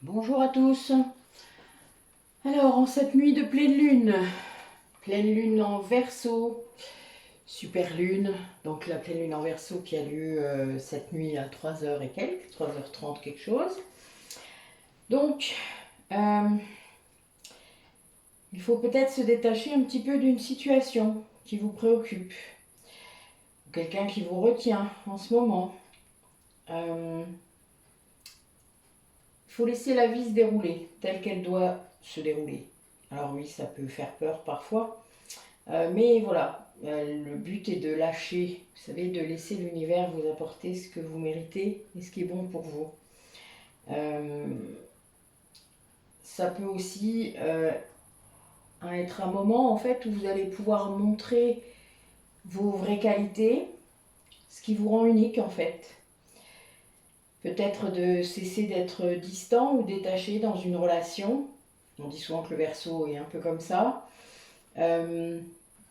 Bonjour à tous. Alors, en cette nuit de pleine lune en Verseau, super lune, donc la pleine lune en Verseau qui a lieu cette nuit à 3h et quelques, 3h30 quelque chose. Donc, euh, il faut peut-être se détacher un petit peu d'une situation qui vous préoccupe, ou quelqu'un qui vous retient en ce moment. Il faut laisser la vie se dérouler telle qu'elle doit se dérouler. Alors oui, ça peut faire peur parfois, mais voilà, le but est de lâcher, vous savez, de laisser l'univers vous apporter ce que vous méritez et ce qui est bon pour vous. Euh, Ça peut aussi être un moment en fait où vous allez pouvoir montrer vos vraies qualités, ce qui vous rend unique en fait. Peut-être de cesser d'être distant ou détaché dans une relation. On dit souvent que le Verseau est un peu comme ça. Euh,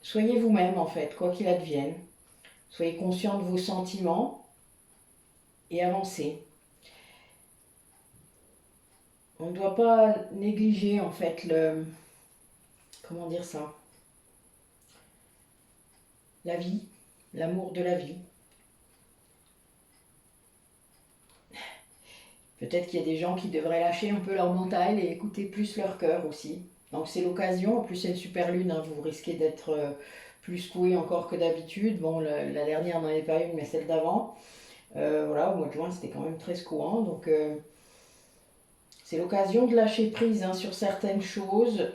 Soyez vous-même en fait, quoi qu'il advienne. Soyez conscient de vos sentiments et avancez. On ne doit pas négliger en fait comment dire ça, la vie, l'amour de la vie. Peut-être qu'il y a des gens qui devraient lâcher un peu leur mental et écouter plus leur cœur aussi. Donc c'est l'occasion, en plus c'est une super lune, hein, vous risquez d'être plus secoué encore que d'habitude. Bon, la dernière n'en est pas une, mais celle d'avant. Voilà, au mois de juin c'était quand même très secouant. Donc c'est l'occasion de lâcher prise hein, sur certaines choses.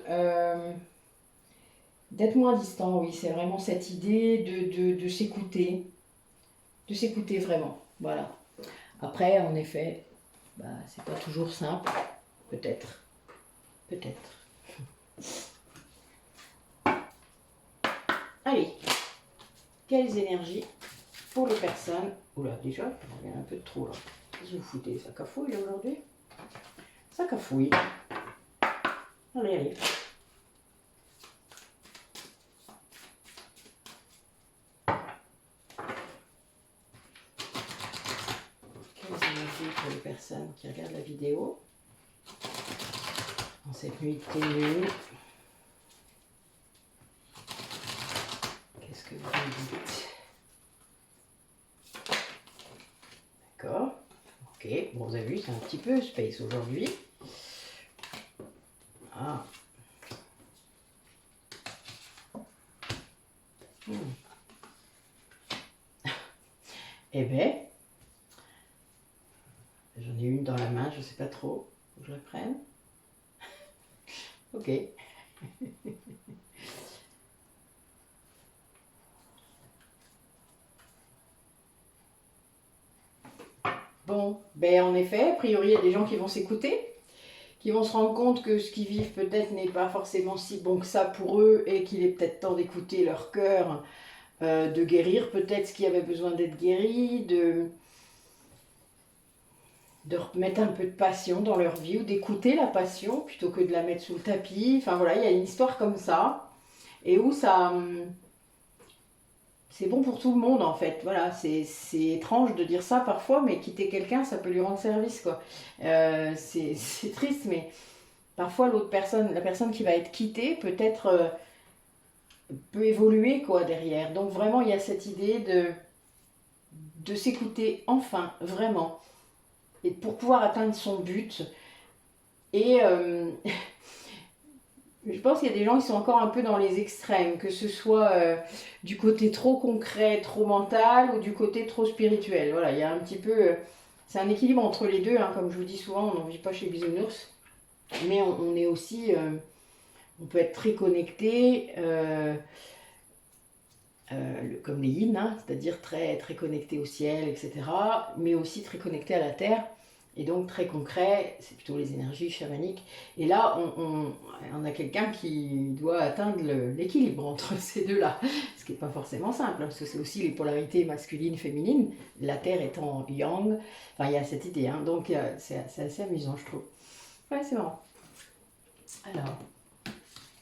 D'être moins distant, oui, c'est vraiment cette idée de s'écouter vraiment. Voilà. Après, en effet, bah, c'est pas toujours simple, peut-être, peut-être. Allez, quelles énergies pour les personnes. Oula, déjà, il y a un peu de trop là. Qu'est-ce que vous foutez? Ça cafouille là aujourd'hui? Ça cafouille. Allez, allez. Quelles énergies pour les personnes qui regardent la vidéo en cette nuit de pleine lune? Qu'est-ce que vous me dites? D'accord. Ok, bon, vous avez vu, c'est un petit peu space aujourd'hui. Ah. Eh ben, j'en ai une dans la main, je sais pas trop. Faut que je la prenne. Ok. Bon, ben en effet, a priori, il y a des gens qui vont s'écouter, qui vont se rendre compte que ce qu'ils vivent peut-être n'est pas forcément si bon que ça pour eux et qu'il est peut-être temps d'écouter leur cœur, de guérir peut-être ce qui avait besoin d'être guéri, de remettre un peu de passion dans leur vie ou d'écouter la passion plutôt que de la mettre sous le tapis. Enfin voilà, il y a une histoire comme ça et où ça, c'est bon pour tout le monde en fait. Voilà, c'est étrange de dire ça parfois, mais quitter quelqu'un, ça peut lui rendre service quoi. C'est triste, mais parfois l'autre personne, la personne qui va être quittée, peut-être peut évoluer quoi derrière. Donc vraiment, il y a cette idée de s'écouter enfin, vraiment, et pour pouvoir atteindre son but. Et je pense qu'il y a des gens qui sont encore un peu dans les extrêmes, que ce soit du côté trop concret, trop mental, ou du côté trop spirituel. Voilà, il y a un petit peu... c'est un équilibre entre les deux, hein, comme je vous dis souvent, on n'en vit pas chez Bisounours, mais on est aussi... on peut être très connecté, comme les yin, hein, c'est-à-dire très, très connecté au ciel, etc., mais aussi très connecté à la terre. Et donc très concret, c'est plutôt les énergies chamaniques. Et là, on a quelqu'un qui doit atteindre l'équilibre entre ces deux-là, ce qui n'est pas forcément simple, hein, parce que c'est aussi les polarités masculines, féminines, la Terre étant yang, enfin il y a cette idée, hein, donc c'est assez amusant je trouve. Ouais, c'est marrant. Alors,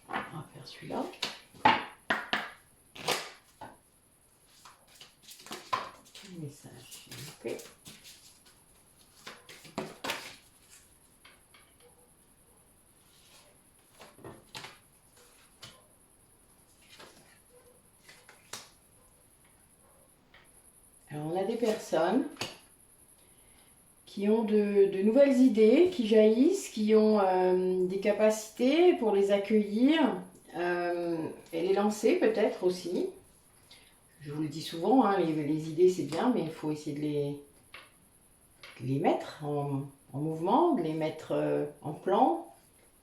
on va faire celui-là. Message, ok. des personnes qui ont de nouvelles idées, qui jaillissent, qui ont des capacités pour les accueillir et les lancer peut-être aussi. Je vous le dis souvent, hein, les idées c'est bien, mais il faut essayer de les mettre en mouvement, de les mettre en plan,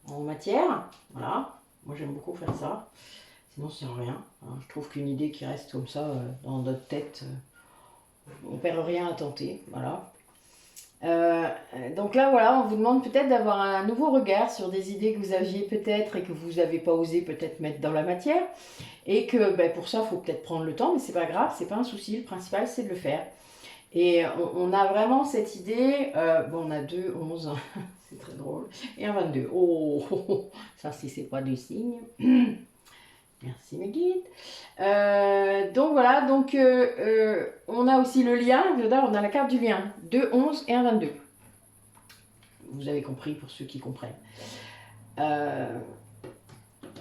en matière. Voilà, moi j'aime beaucoup faire ça, sinon c'est rien. Hein. Je trouve qu'une idée qui reste comme ça dans notre tête, on perd rien à tenter. Voilà. Donc là, voilà, on vous demande peut-être d'avoir un nouveau regard sur des idées que vous aviez peut-être et que vous n'avez pas osé peut-être mettre dans la matière. Et que ben, pour ça, il faut peut-être prendre le temps, mais c'est pas grave, c'est pas un souci. Le principal, c'est de le faire. Et on a vraiment cette idée. Bon, on a 2, 11, c'est très drôle. Et un 22. Oh, ça, si c'est pas du signe. Merci mes guides. Donc voilà, donc on a aussi le lien, on a la carte du lien, 2, 11 et un 22. Vous avez compris pour ceux qui comprennent.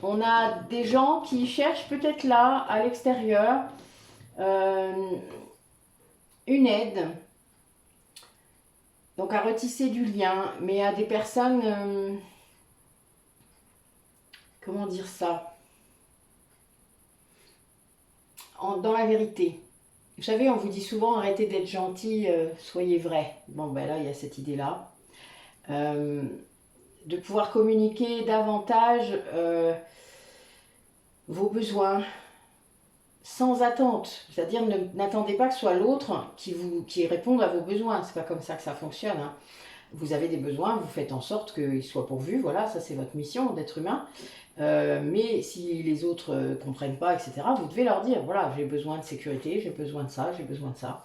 On a des gens qui cherchent peut-être là, à l'extérieur, une aide. Donc à retisser du lien, mais à des personnes, comment dire ça, dans la vérité. Vous savez, on vous dit souvent arrêtez d'être gentil, soyez vrai. Bon, ben là, il y a cette idée-là. De pouvoir communiquer davantage vos besoins sans attente. C'est-à-dire, n'attendez pas que ce soit l'autre qui réponde à vos besoins. C'est pas comme ça que ça fonctionne. Hein. Vous avez des besoins, vous faites en sorte qu'ils soient pourvus. Voilà, ça c'est votre mission d'être humain. Mais si les autres ne comprennent pas, etc., vous devez leur dire, voilà, j'ai besoin de sécurité, j'ai besoin de ça, j'ai besoin de ça.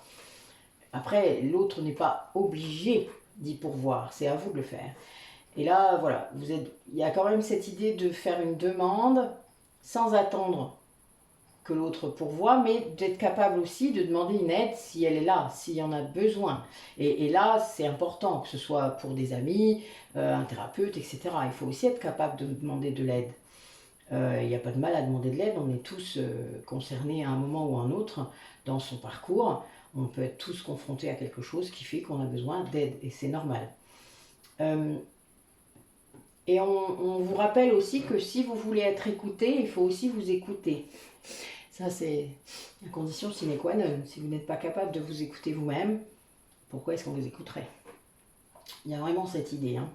Après, l'autre n'est pas obligé d'y pourvoir, c'est à vous de le faire. Et là, voilà, il y a quand même cette idée de faire une demande sans attendre que l'autre pourvoie, mais d'être capable aussi de demander une aide si elle est là, s'il y en a besoin. Et là, c'est important, que ce soit pour des amis, un thérapeute, etc. Il faut aussi être capable de demander de l'aide. Il n'y a pas de mal à demander de l'aide, on est tous concernés à un moment ou à un autre dans son parcours. On peut être tous confrontés à quelque chose qui fait qu'on a besoin d'aide, et c'est normal. Et on vous rappelle aussi que si vous voulez être écouté, il faut aussi vous écouter. Ça, c'est la condition sine qua non. Si vous n'êtes pas capable de vous écouter vous-même, pourquoi est-ce qu'on vous écouterait? Il y a vraiment cette idée. Hein.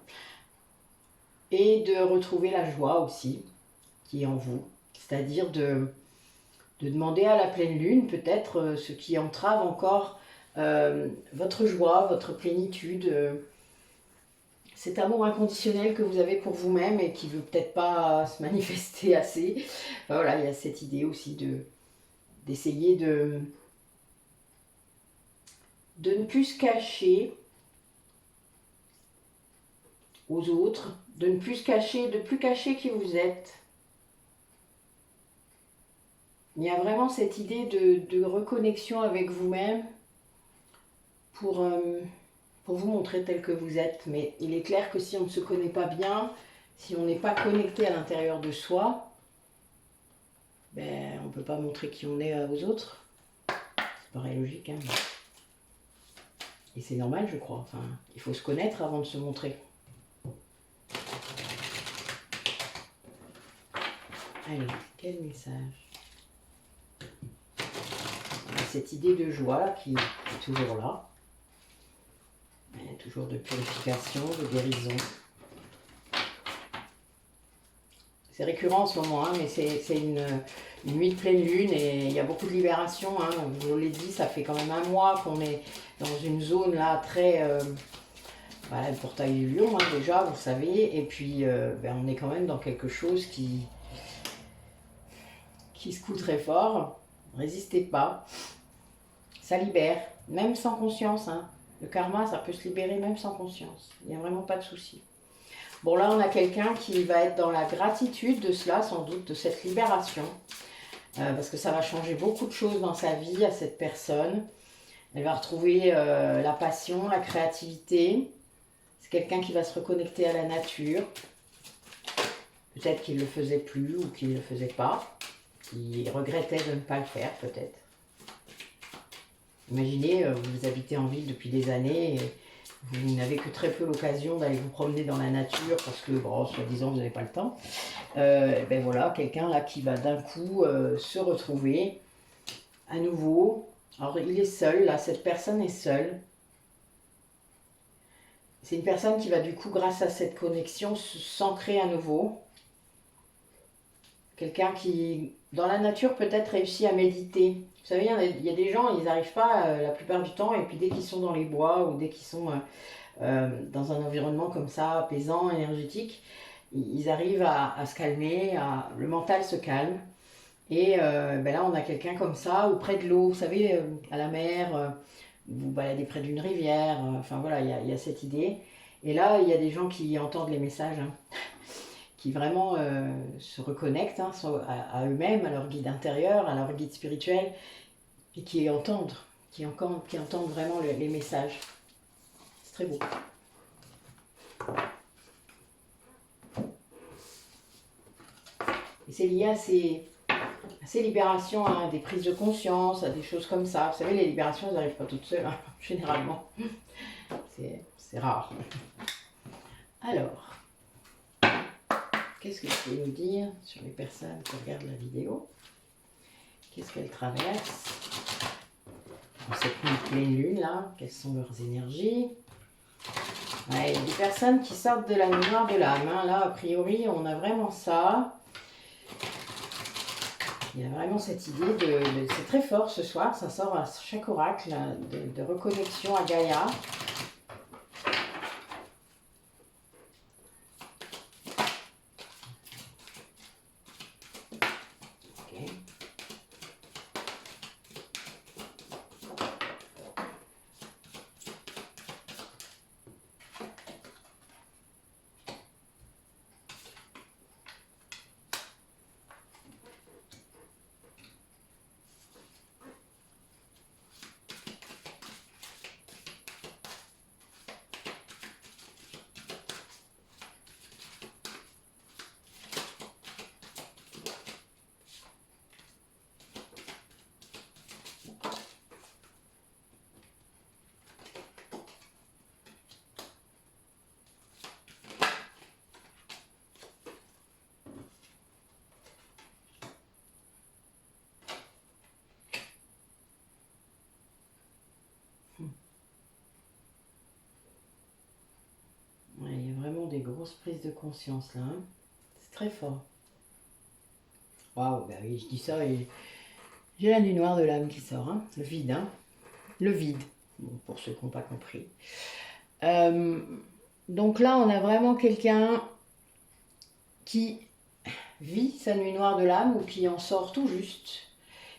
Et de retrouver la joie aussi, qui est en vous. C'est-à-dire de demander à la pleine lune, peut-être, ce qui entrave encore votre joie, votre plénitude, cet amour inconditionnel que vous avez pour vous-même et qui ne veut peut-être pas se manifester assez. Voilà, il y a cette idée aussi d'essayer de ne plus se cacher aux autres, de ne plus se cacher, de plus cacher qui vous êtes. Il y a vraiment cette idée de reconnexion avec vous-même pour vous montrer tel que vous êtes. Mais il est clair que si on ne se connaît pas bien, si on n'est pas connecté à l'intérieur de soi, ben, on ne peut pas montrer qui on est aux autres. Ça paraît logique, hein. Et c'est normal, je crois. Enfin, il faut se connaître avant de se montrer. Allez, quel message? Cette idée de joie qui est toujours là. Il y a toujours de purification, de guérison. C'est récurrent en ce moment, hein, mais c'est une nuit de pleine lune et il y a beaucoup de libération. Hein. Je vous l'ai dit, ça fait quand même un mois qu'on est dans une zone là très... voilà, le portail du lion, hein, déjà, vous savez. Et puis, ben, on est quand même dans quelque chose qui secoue très fort. Résistez pas. Ça libère, même sans conscience. Hein. Le karma, ça peut se libérer même sans conscience. Il n'y a vraiment pas de souci. Bon, là, on a quelqu'un qui va être dans la gratitude de cela, sans doute, de cette libération. Parce que ça va changer beaucoup de choses dans sa vie à cette personne. Elle va retrouver la passion, la créativité. C'est quelqu'un qui va se reconnecter à la nature. Peut-être qu'il ne le faisait plus ou qu'il ne le faisait pas. Qui regrettait de ne pas le faire, peut-être. Imaginez, vous habitez en ville depuis des années et vous n'avez que très peu l'occasion d'aller vous promener dans la nature parce que, bon, soi-disant, vous n'avez pas le temps. Ben voilà, quelqu'un là qui va d'un coup se retrouver à nouveau. Alors, il est seul, là, cette personne est seule. C'est une personne qui va du coup, grâce à cette connexion, s'ancrer à nouveau. Quelqu'un qui, dans la nature, peut-être réussit à méditer. Vous savez, il y a des gens, ils n'arrivent pas la plupart du temps, et puis dès qu'ils sont dans les bois ou dès qu'ils sont dans un environnement comme ça, apaisant, énergétique, ils arrivent à se calmer, le mental se calme. Et ben là, on a quelqu'un comme ça, ou près de l'eau, vous savez, à la mer, vous baladez près d'une rivière, enfin voilà, il y a cette idée. Et là, il y a des gens qui entendent les messages, hein, qui vraiment se reconnectent hein, à eux-mêmes, à leur guide intérieur, à leur guide spirituel, et qui entendent vraiment les messages. C'est très beau. Et c'est lié à ces libérations, hein, des prises de conscience, à des choses comme ça. Vous savez, les libérations, elles n'arrivent pas toutes seules, hein, généralement. C'est rare. Alors, qu'est-ce que je peux nous dire sur les personnes qui regardent la vidéo? Qu'est-ce qu'elles traversent dans cette pleine lune là? Quelles sont leurs énergies? Ouais, il y a des personnes qui sortent de la nuit noire de l'âme. Hein. Là, a priori, on a vraiment ça. Il y a vraiment cette idée c'est très fort ce soir, ça sort à chaque oracle, de reconnexion à Gaïa. Okay. Ouais, il y a vraiment des grosses prises de conscience là. Hein. C'est très fort. Waouh, bah oui, je dis ça et j'ai la nuit noire de l'âme qui sort. Hein. Le vide, hein. Le vide, bon, pour ceux qui n'ont pas compris. Donc là, on a vraiment quelqu'un qui vit sa nuit noire de l'âme ou qui en sort tout juste.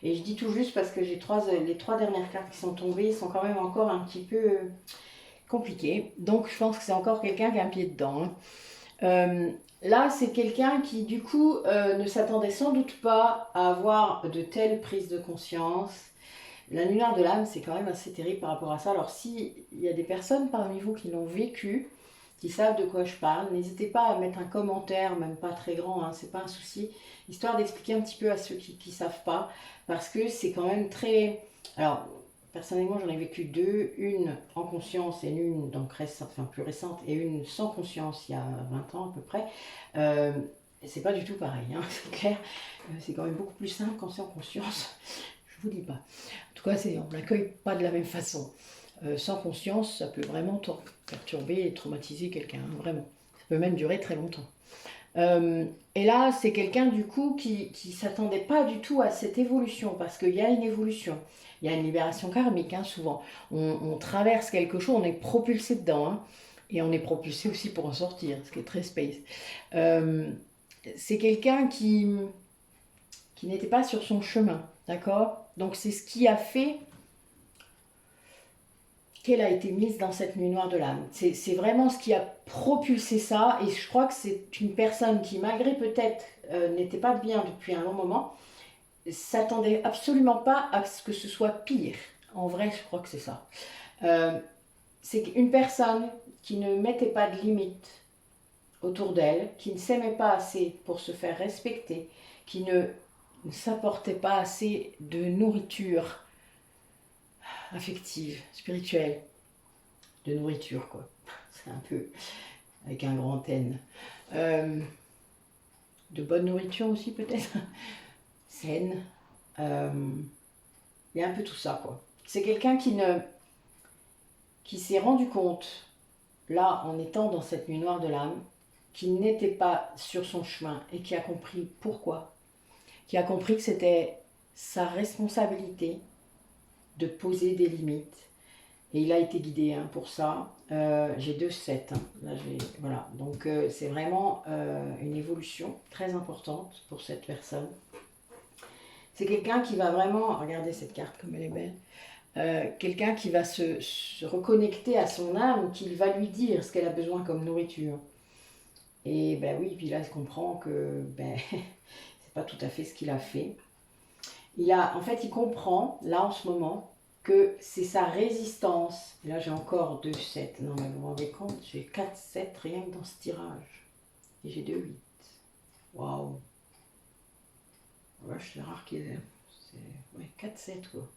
Et je dis tout juste parce que j'ai les trois dernières cartes qui sont tombées sont quand même encore un petit peu compliquées. Donc je pense que c'est encore quelqu'un qui a un pied dedans. Hein. Là, c'est quelqu'un qui, du coup, ne s'attendait sans doute pas à avoir de telles prises de conscience. La nuit noire de l'âme, c'est quand même assez terrible par rapport à ça. Alors, s'il y a des personnes parmi vous qui l'ont vécu, qui savent de quoi je parle, n'hésitez pas à mettre un commentaire, même pas très grand, hein, c'est pas un souci, histoire d'expliquer un petit peu à ceux qui ne savent pas, parce que c'est quand même très... Alors, personnellement, j'en ai vécu deux, une en conscience et une donc plus récente, et une sans conscience il y a 20 ans à peu près. C'est pas du tout pareil, hein, c'est clair. C'est quand même beaucoup plus simple quand c'est en conscience. Je vous dis pas. En tout cas, on ne l'accueille pas de la même façon. Sans conscience, ça peut vraiment perturber et traumatiser quelqu'un, hein, vraiment. Ça peut même durer très longtemps. Et là, c'est quelqu'un du coup qui ne s'attendait pas du tout à cette évolution, parce qu'il y a une évolution. Il y a une libération karmique, hein, souvent. On traverse quelque chose, on est propulsé dedans, hein, et on est propulsé aussi pour en sortir, ce qui est très space. C'est quelqu'un qui n'était pas sur son chemin, d'accord? Donc c'est ce qui a fait qu'elle a été mise dans cette nuit noire de l'âme. C'est vraiment ce qui a propulsé ça, et je crois que c'est une personne qui, malgré peut-être n'était pas bien depuis un long moment, s'attendait absolument pas à ce que ce soit pire. En vrai, je crois que c'est ça. C'est une personne qui ne mettait pas de limites autour d'elle, qui ne s'aimait pas assez pour se faire respecter, qui ne s'apportait pas assez de nourriture affective, spirituelle, de nourriture, quoi. C'est un peu avec un grand N. De bonne nourriture aussi, peut-être. Saine. Il y a un peu tout ça, quoi. C'est quelqu'un qui s'est rendu compte, là, en étant dans cette nuit noire de l'âme, qu'il n'était pas sur son chemin et qui a compris pourquoi. Qui a compris que c'était sa responsabilité de poser des limites. Et il a été guidé pour ça. J'ai 2 7. Là, voilà. Donc, c'est vraiment une évolution très importante pour cette personne. C'est quelqu'un qui va vraiment, regardez cette carte comme elle est belle, quelqu'un qui va se reconnecter à son âme, qui va lui dire ce qu'elle a besoin comme nourriture. Et ben oui, puis là, il comprend que ben, c'est pas tout à fait ce qu'il a fait. En fait, il comprend, là en ce moment, que c'est sa résistance. Et là, j'ai encore 2 7. Non, mais vous vous rendez compte, j'ai 4 7 rien que dans ce tirage. Et j'ai 2 8. Waouh! Ouais, c'est rare qu'il ait. C'est 4 7 quoi.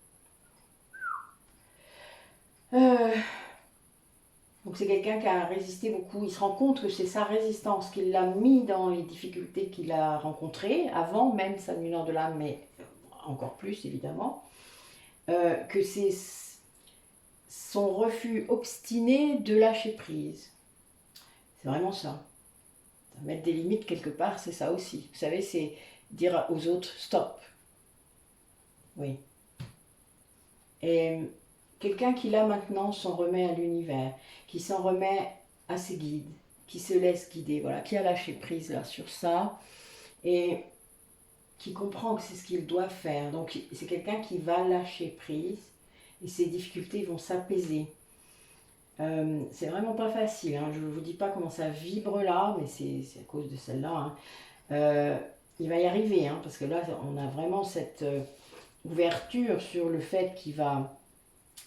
Donc c'est quelqu'un qui a résisté beaucoup. Il se rend compte que c'est sa résistance qui l'a mis dans les difficultés qu'il a rencontrées, avant même sa nuit noire de l'âme, mais encore plus évidemment. Que c'est son refus obstiné de lâcher prise. C'est vraiment ça. Mettre des limites quelque part, c'est ça aussi. Vous savez, c'est dire aux autres stop. Oui. Et quelqu'un qui là maintenant s'en remet à l'univers, qui s'en remet à ses guides, qui se laisse guider, voilà, qui a lâché prise là sur ça et qui comprend que c'est ce qu'il doit faire. Donc c'est quelqu'un qui va lâcher prise et ses difficultés vont s'apaiser. C'est vraiment pas facile, hein. Je ne vous dis pas comment ça vibre là, mais c'est à cause de celle-là. Hein. Il va y arriver, hein, parce que là, on a vraiment cette ouverture sur le fait qu'il va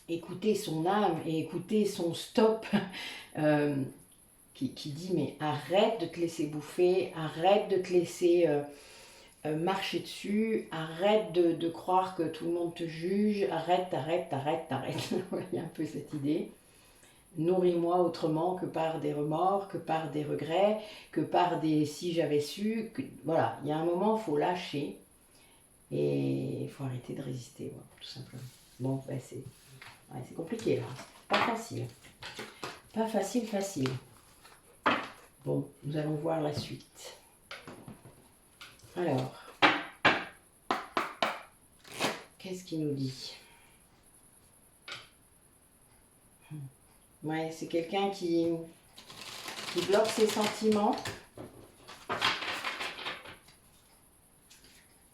écouter son âme et écouter son stop qui dit mais arrête de te laisser bouffer, arrête de te laisser marcher dessus, arrête de croire que tout le monde te juge, arrête. Il y a un peu cette idée. Nourris-moi autrement que par des remords, que par des regrets, que par des si j'avais su. Voilà, il y a un moment, il faut lâcher et il faut arrêter de résister, voilà, tout simplement. Bon, ben c'est compliqué là, pas facile. Pas facile. Bon, nous allons voir la suite. Alors, qu'est-ce qu'il nous dit? Ouais, c'est quelqu'un qui bloque ses sentiments.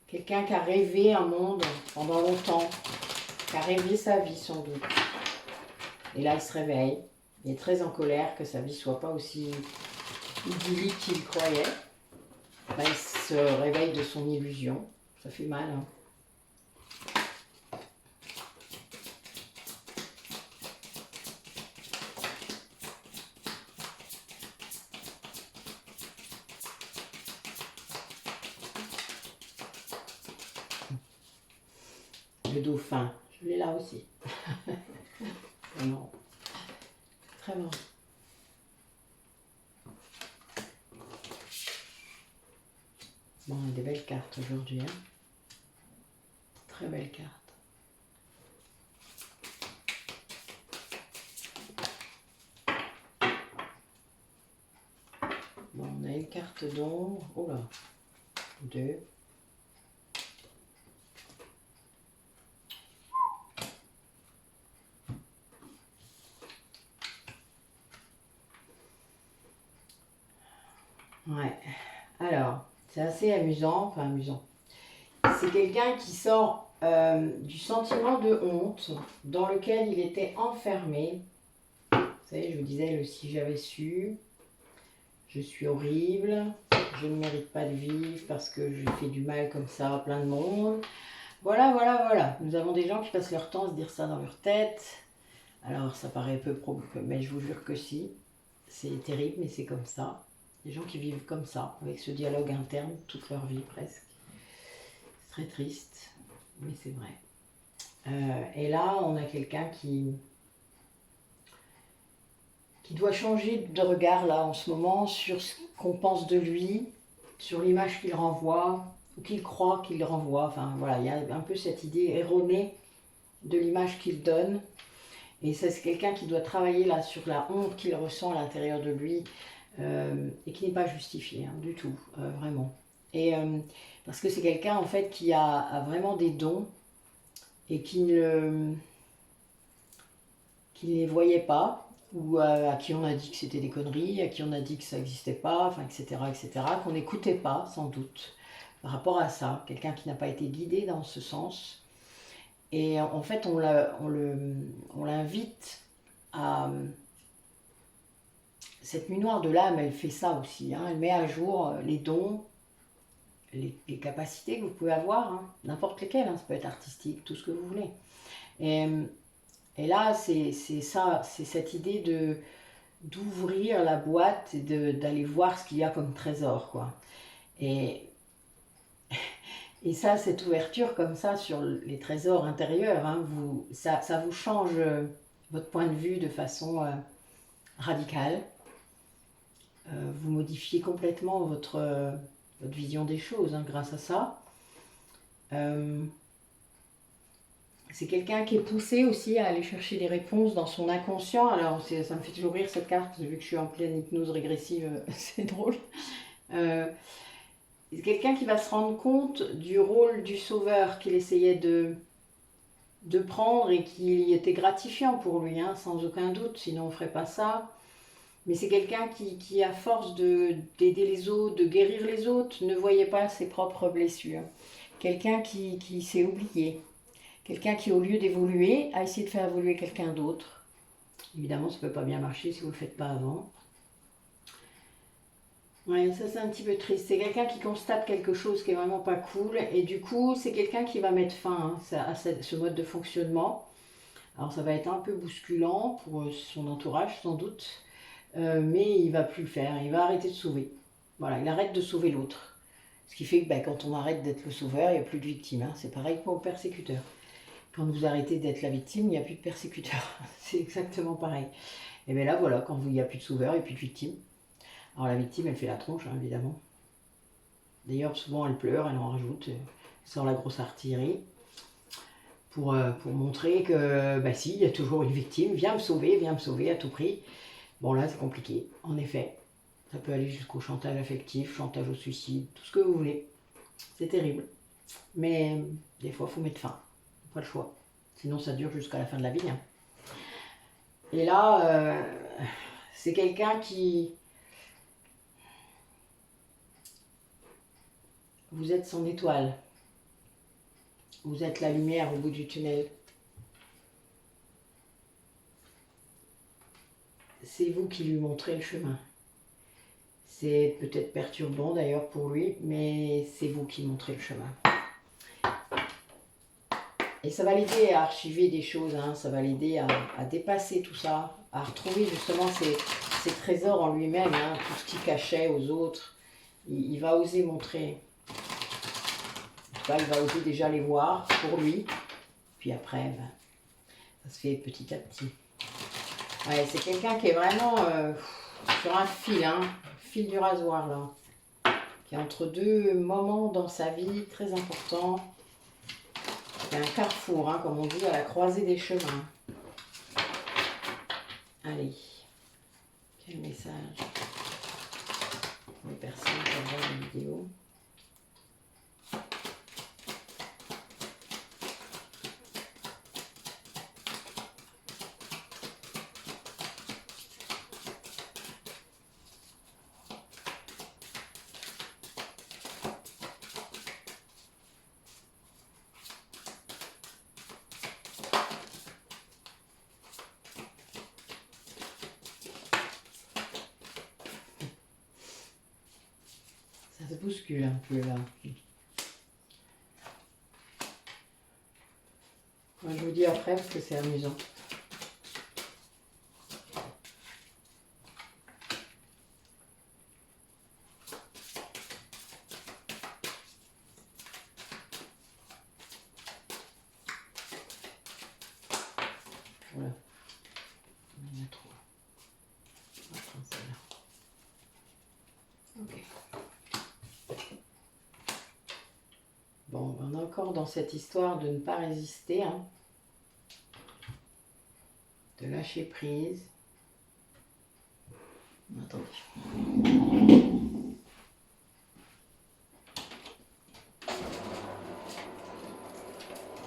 Quelqu'un qui a rêvé un monde pendant longtemps, qui a rêvé sa vie sans doute. Et là, il se réveille. Il est très en colère que sa vie soit pas aussi idyllique qu'il croyait. Ben, il se réveille de son illusion. Ça fait mal, hein. Le dauphin, je l'ai là aussi. Non. Très marrant. Bon, on a des belles cartes aujourd'hui. Hein. Très belles cartes. Bon, on a une carte d'ombre. Oh là. 2. Ouais. Alors, c'est assez amusant. Enfin, amusant. C'est quelqu'un qui sort du sentiment de honte dans lequel il était enfermé. Vous savez, je vous disais, le si j'avais su, je suis horrible, je ne mérite pas de vivre parce que je fais du mal comme ça à plein de monde. Voilà. Nous avons des gens qui passent leur temps à se dire ça dans leur tête. Alors, ça paraît un peu mais je vous jure que si. C'est terrible, mais c'est comme ça. Des gens qui vivent comme ça, avec ce dialogue interne toute leur vie presque. C'est très triste, mais c'est vrai. Et là, on a quelqu'un qui doit changer de regard là en ce moment sur ce qu'on pense de lui, sur l'image qu'il renvoie, ou qu'il croit qu'il renvoie. Enfin voilà, il y a un peu cette idée erronée de l'image qu'il donne. Et ça, c'est quelqu'un qui doit travailler là sur la honte qu'il ressent à l'intérieur de lui et qui n'est pas justifiée hein, du tout, vraiment. Et parce que c'est quelqu'un en fait qui a vraiment des dons et qui ne les voyait pas, ou à qui on a dit que c'était des conneries, à qui on a dit que ça n'existait pas, enfin, etc., qu'on n'écoutait pas, sans doute, par rapport à ça. Quelqu'un qui n'a pas été guidé dans ce sens. Et en fait, on l'invite à... Cette nuit noire de l'âme, elle fait ça aussi. Hein. Elle met à jour les dons, les capacités que vous pouvez avoir, hein. N'importe lesquelles, hein. Ça peut être artistique, tout ce que vous voulez. Et là, c'est ça, c'est cette idée d'ouvrir la boîte et d'aller voir ce qu'il y a comme trésor, quoi. Et, et ça, cette ouverture comme ça sur les trésors intérieurs, hein, ça vous change votre point de vue de façon radicale. Vous modifiez complètement votre vision des choses hein, grâce à ça. C'est quelqu'un qui est poussé aussi à aller chercher des réponses dans son inconscient. Alors, ça me fait toujours rire cette carte, vu que je suis en pleine hypnose régressive, c'est drôle. C'est quelqu'un qui va se rendre compte du rôle du sauveur qu'il essayait de prendre et qui était gratifiant pour lui, hein, sans aucun doute, sinon on ne ferait pas ça. Mais c'est quelqu'un qui, à force d'aider les autres, de guérir les autres, ne voyait pas ses propres blessures. Quelqu'un qui s'est oublié. Quelqu'un qui, au lieu d'évoluer, a essayé de faire évoluer quelqu'un d'autre. Évidemment, ça ne peut pas bien marcher si vous ne le faites pas avant. Ouais, ça c'est un petit peu triste. C'est quelqu'un qui constate quelque chose qui est vraiment pas cool. Et du coup, c'est quelqu'un qui va mettre fin hein, à ce mode de fonctionnement. Alors ça va être un peu bousculant pour son entourage, sans doute. Mais il va plus le faire. Il va arrêter de sauver. Voilà, il arrête de sauver l'autre. Ce qui fait que quand on arrête d'être le sauveur, il n'y a plus de victime. Hein. C'est pareil pour le persécuteur. Quand vous arrêtez d'être la victime, il n'y a plus de persécuteur. C'est exactement pareil. Et bien là, voilà, quand il n'y a plus de sauveur, il n'y a plus de victime. Alors la victime, elle fait la tronche, hein, évidemment. D'ailleurs, souvent, elle pleure, elle en rajoute, elle sort la grosse artillerie pour montrer que, si, il y a toujours une victime, viens me sauver à tout prix. Bon, là, c'est compliqué, en effet. Ça peut aller jusqu'au chantage affectif, chantage au suicide, tout ce que vous voulez. C'est terrible. Mais des fois, il faut mettre fin. Pas le choix. Sinon, ça dure jusqu'à la fin de la vie. Hein. Et là, c'est quelqu'un qui... Vous êtes son étoile. Vous êtes la lumière au bout du tunnel. C'est vous qui lui montrez le chemin. C'est peut-être perturbant d'ailleurs pour lui, mais c'est vous qui montrez le chemin. Et ça va l'aider à archiver des choses, hein, ça va l'aider à dépasser tout ça, à retrouver justement ses trésors en lui-même, hein, tout ce qu'il cachait aux autres. Il va oser montrer. Il va oser déjà les voir pour lui, puis après, ça se fait petit à petit. Ouais, c'est quelqu'un qui est vraiment sur un fil, hein, fil du rasoir là, qui est entre deux moments dans sa vie très importants. C'est un carrefour, hein, comme on dit, à la croisée des chemins. Allez, quel message pour les personnes qui regardent la vidéo. Ça se bouscule un peu là. Moi, je vous dis après parce que c'est amusant. encore dans cette histoire de ne pas résister, hein, de lâcher prise. Attendez.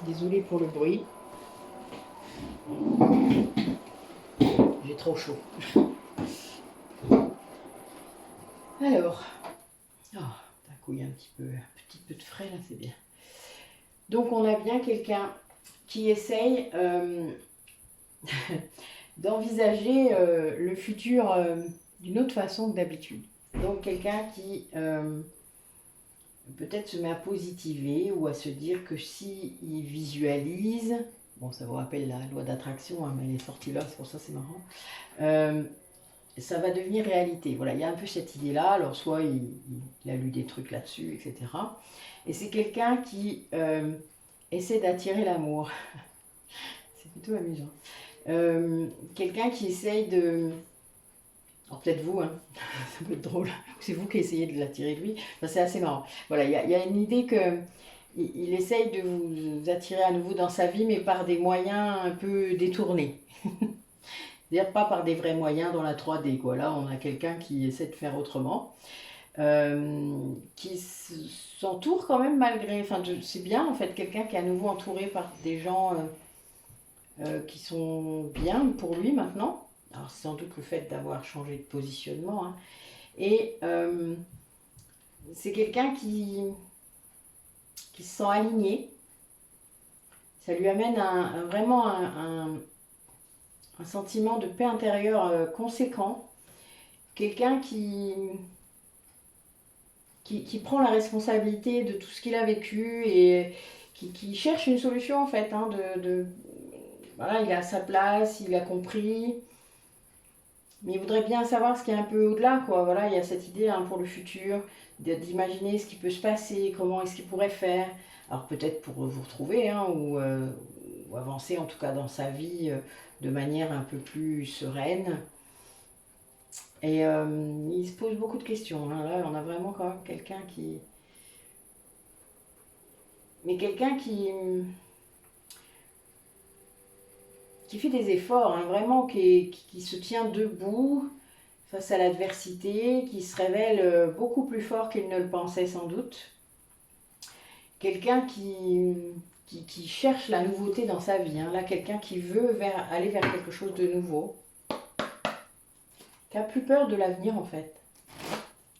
Désolée pour le bruit. J'ai trop chaud. Alors, oh, d'un coup il y a un petit peu de frais là, c'est bien. Donc on a bien quelqu'un qui essaye d'envisager le futur d'une autre façon que d'habitude. Donc quelqu'un qui peut-être se met à positiver ou à se dire que s'il visualise, bon ça vous rappelle la loi d'attraction, hein, mais elle est sortie là, c'est pour ça c'est marrant, ça va devenir réalité. Voilà, il y a un peu cette idée-là, alors soit il a lu des trucs là-dessus, etc. Et c'est quelqu'un qui essaie d'attirer l'amour. C'est plutôt amusant. Quelqu'un qui essaye de... Alors peut-être vous, hein, ça peut être drôle, c'est vous qui essayez de l'attirer lui, enfin, c'est assez marrant. Voilà, il y a une idée que il essaye de vous attirer à nouveau dans sa vie, mais par des moyens un peu détournés. C'est-à-dire pas par des vrais moyens dans la 3D, quoi. Là, on a quelqu'un qui essaie de faire autrement, qui s'entoure quand même malgré... Enfin, c'est bien, en fait, quelqu'un qui est à nouveau entouré par des gens qui sont bien pour lui maintenant. Alors, c'est sans doute le fait d'avoir changé de positionnement, hein. Et c'est quelqu'un qui se sent aligné. Ça lui amène vraiment un sentiment de paix intérieure conséquent. Quelqu'un qui prend la responsabilité de tout ce qu'il a vécu et qui cherche une solution en fait. Hein, voilà, il est à sa place, il a compris. Mais il voudrait bien savoir ce qui est un peu au-delà, quoi. Voilà, il y a cette idée hein, pour le futur, d'imaginer ce qui peut se passer, comment est-ce qu'il pourrait faire. Alors peut-être pour vous retrouver, hein, ou avancer en tout cas dans sa vie de manière un peu plus sereine. Et il se pose beaucoup de questions. Hein. Là, on a vraiment quand même quelqu'un qui... Mais quelqu'un qui fait des efforts, hein, vraiment, qui se tient debout face à l'adversité, qui se révèle beaucoup plus fort qu'il ne le pensait sans doute. Quelqu'un qui cherche la nouveauté dans sa vie. Hein. Là, quelqu'un qui veut aller vers quelque chose de nouveau. Qui a plus peur de l'avenir, en fait.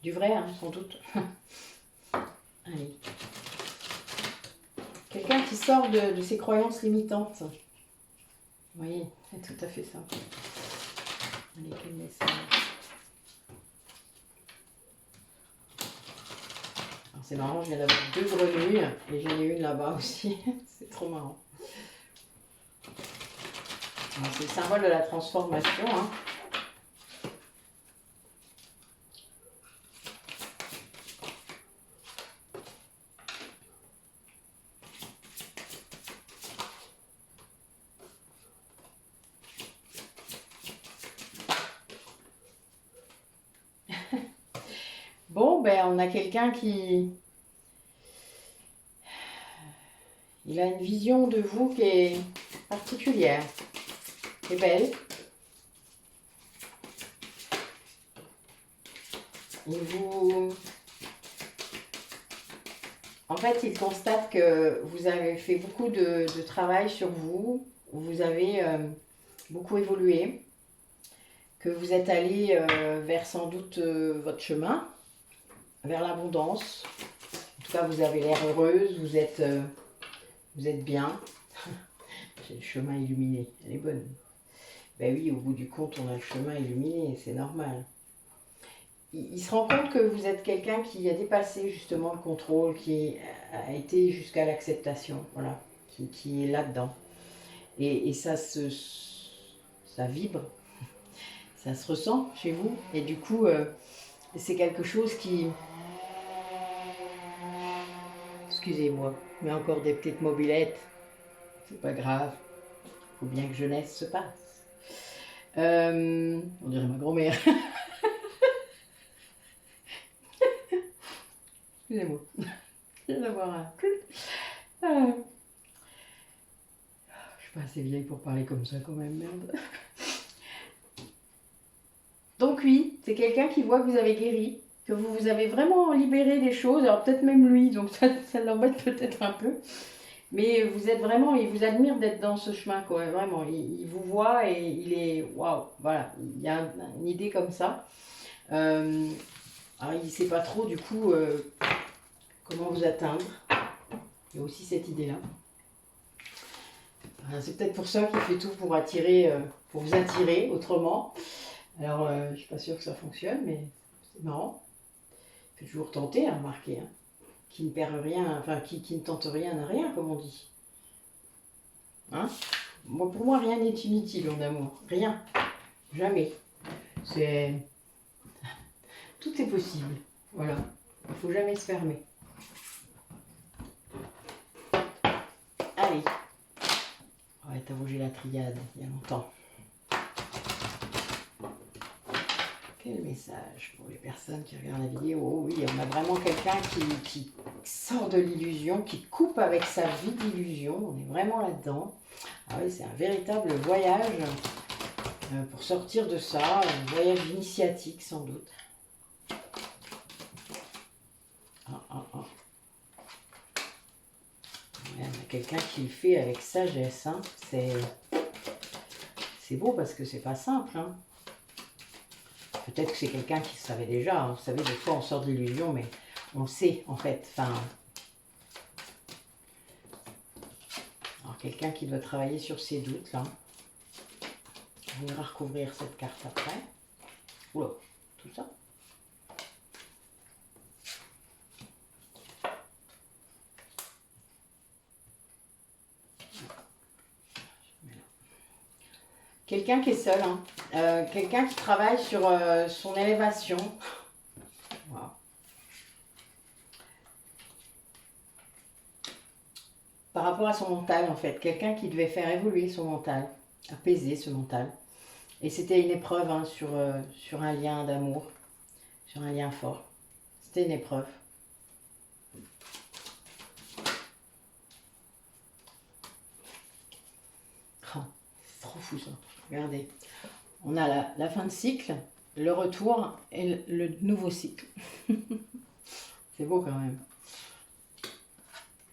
Du vrai, hein, sans doute. Allez. Quelqu'un qui sort de ses croyances limitantes. Oui, c'est tout à fait ça. Allez, quel message? C'est marrant, je viens d'avoir 2 grenouilles et j'en ai une là-bas aussi. C'est trop marrant. C'est le symbole de la transformation. Hein. Bon, ben on a quelqu'un qui... Il a une vision de vous qui est particulière, qui est belle. Il vous... En fait, il constate que vous avez fait beaucoup de travail sur vous, vous avez beaucoup évolué, que vous êtes allé vers sans doute votre chemin, vers l'abondance. En tout cas, vous avez l'air heureuse, vous êtes bien. J'ai le chemin illuminé, elle est bonne. Ben oui, au bout du compte, on a le chemin illuminé, c'est normal. Il se rend compte que vous êtes quelqu'un qui a dépassé justement le contrôle, qui a été jusqu'à l'acceptation, voilà, qui est là-dedans. Et ça vibre, ça se ressent chez vous. Et du coup, c'est quelque chose qui... Excusez-moi, mais encore des petites mobilettes, c'est pas grave, il faut bien que jeunesse se passe. On dirait ma grand-mère. Excusez-moi, je viens d'avoir un... assez vieille pour parler comme ça quand même, merde. Donc oui, c'est quelqu'un qui voit que vous avez guéri, que vous avez vraiment libéré des choses, alors peut-être même lui, donc ça l'embête peut-être un peu. Mais vous êtes vraiment, il vous admire d'être dans ce chemin, quoi, vraiment. Il vous voit et il est, waouh, voilà, il y a une idée comme ça. Alors il ne sait pas trop, du coup, comment vous atteindre. Il y a aussi cette idée-là. C'est peut-être pour ça qu'il fait tout pour attirer, pour vous attirer autrement. Alors, je ne suis pas sûre que ça fonctionne, mais c'est marrant. Il faut toujours tenter, à remarquer. Hein. Qui ne perd rien, enfin, qui ne tente rien n'a rien, comme on dit. Hein? Moi, pour moi, rien n'est inutile en amour. Rien. Jamais. C'est... Tout est possible. Voilà. Il ne faut jamais se fermer. Allez. On va interroger la triade il y a longtemps. Quel message pour les personnes qui regardent la vidéo? Oh oui, on a vraiment quelqu'un qui sort de l'illusion, qui coupe avec sa vie d'illusion. On est vraiment là-dedans. Ah oui, c'est un véritable voyage pour sortir de ça. Un voyage initiatique, sans doute. Ouais, on a quelqu'un qui le fait avec sagesse. Hein. C'est beau parce que c'est pas simple. Hein. Peut-être que c'est quelqu'un qui le savait déjà. Hein. Vous savez, des fois, on sort de l'illusion, mais on le sait, en fait. Enfin, alors, quelqu'un qui doit travailler sur ses doutes, là. On ira recouvrir cette carte après. Oula, tout ça. Quelqu'un qui est seul, hein. Quelqu'un qui travaille sur son élévation. Wow. Par rapport à son mental, en fait. Quelqu'un qui devait faire évoluer son mental, apaiser ce mental. Et c'était une épreuve hein, sur un lien d'amour, sur un lien fort. C'était une épreuve. Oh, c'est trop fou ça. Regardez. On a la fin de cycle, le retour et le nouveau cycle. C'est beau quand même.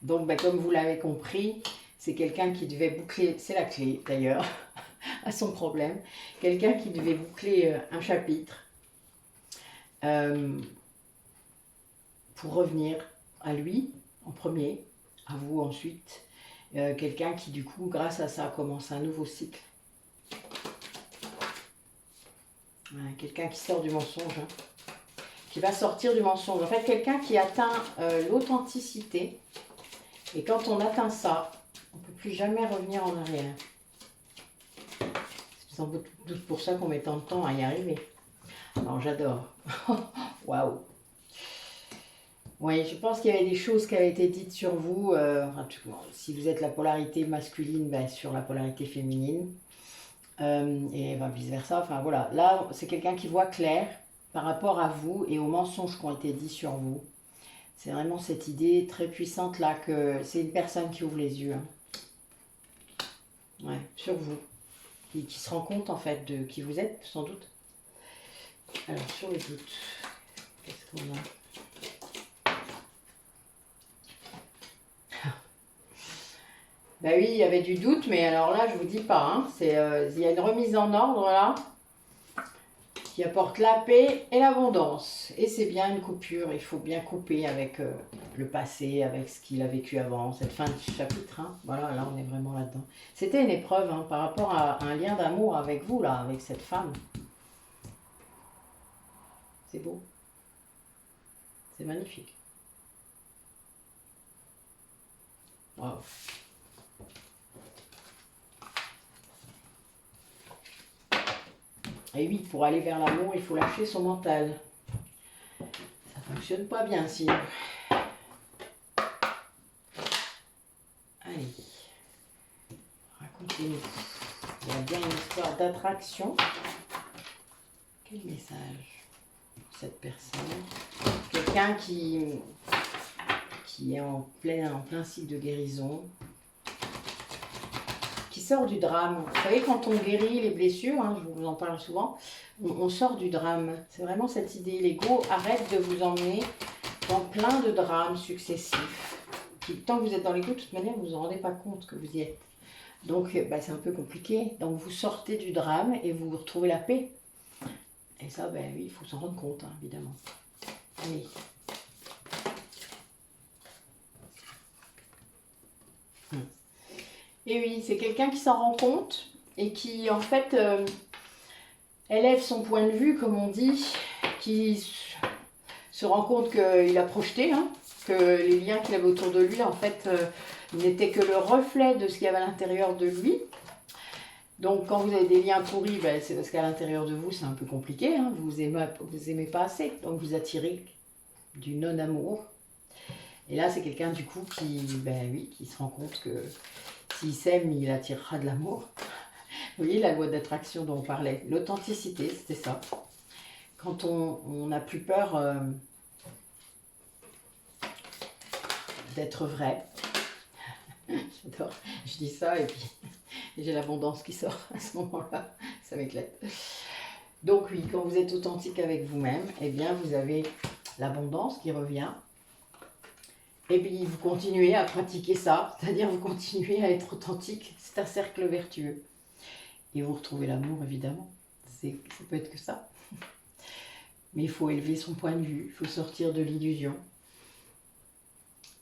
Donc, ben, comme vous l'avez compris, c'est quelqu'un qui devait boucler, c'est la clé d'ailleurs, à son problème. Quelqu'un qui devait boucler un chapitre pour revenir à lui en premier, à vous ensuite. Quelqu'un qui du coup, grâce à ça, commence un nouveau cycle. Ouais, quelqu'un qui sort du mensonge, hein, qui va sortir du mensonge. En fait, quelqu'un qui atteint l'authenticité. Et quand on atteint ça, on ne peut plus jamais revenir en arrière. C'est sans doute pour ça qu'on met tant de temps à y arriver. Alors j'adore. Waouh. Oui, je pense qu'il y avait des choses qui avaient été dites sur vous. Si vous êtes la polarité masculine, ben, sur la polarité féminine. Et ben, vice versa. Enfin voilà, là c'est quelqu'un qui voit clair par rapport à vous et aux mensonges qui ont été dits sur vous. C'est vraiment cette idée très puissante là que c'est une personne qui ouvre les yeux. Hein. Ouais, sur vous. Qui se rend compte en fait de qui vous êtes, sans doute. Alors sur les doutes, qu'est-ce qu'on a? Bah oui, il y avait du doute, mais alors là, je vous dis pas. Hein, il y a une remise en ordre là, qui apporte la paix et l'abondance. Et c'est bien une coupure, il faut bien couper avec le passé, avec ce qu'il a vécu avant, cette fin de chapitre. Hein. Voilà, là, on est vraiment là-dedans. C'était une épreuve hein, par rapport à un lien d'amour avec vous, là, avec cette femme. C'est beau. C'est magnifique. Waouh. Et oui, pour aller vers l'amour, il faut lâcher son mental. Ça fonctionne pas bien sinon. Allez. Racontez-nous. Il y a bien une histoire d'attraction. Quel message pour cette personne? Quelqu'un qui est en plein cycle de guérison. Qui sort du drame. Vous savez, quand on guérit les blessures, hein, je vous en parle souvent, on sort du drame. C'est vraiment cette idée. L'ego arrête de vous emmener dans plein de drames successifs. Puis, tant que vous êtes dans l'ego, de toute manière, vous ne vous en rendez pas compte que vous y êtes. Donc, c'est un peu compliqué. Donc, vous sortez du drame et vous retrouvez la paix. Et ça, oui, il faut s'en rendre compte, hein, évidemment. Allez. Et oui, c'est quelqu'un qui s'en rend compte et qui, en fait, élève son point de vue, comme on dit, qui se rend compte qu'il a projeté, hein, que les liens qu'il avait autour de lui, en fait, n'étaient que le reflet de ce qu'il y avait à l'intérieur de lui. Donc, quand vous avez des liens pourris, c'est parce qu'à l'intérieur de vous, c'est un peu compliqué, hein, vous aimez pas assez, donc vous attirez du non-amour. Et là, c'est quelqu'un, du coup, qui se rend compte que s'il s'aime, il attirera de l'amour. Vous voyez la loi d'attraction dont on parlait, l'authenticité, c'était ça. Quand on n'a plus peur d'être vrai. J'adore, je dis ça et puis j'ai l'abondance qui sort à ce moment-là, ça m'éclate. Donc oui, quand vous êtes authentique avec vous-même, eh bien vous avez l'abondance qui revient. Et puis vous continuez à pratiquer ça, c'est-à-dire vous continuez à être authentique, c'est un cercle vertueux. Et vous retrouvez l'amour évidemment, ça peut être que ça. Mais il faut élever son point de vue, il faut sortir de l'illusion.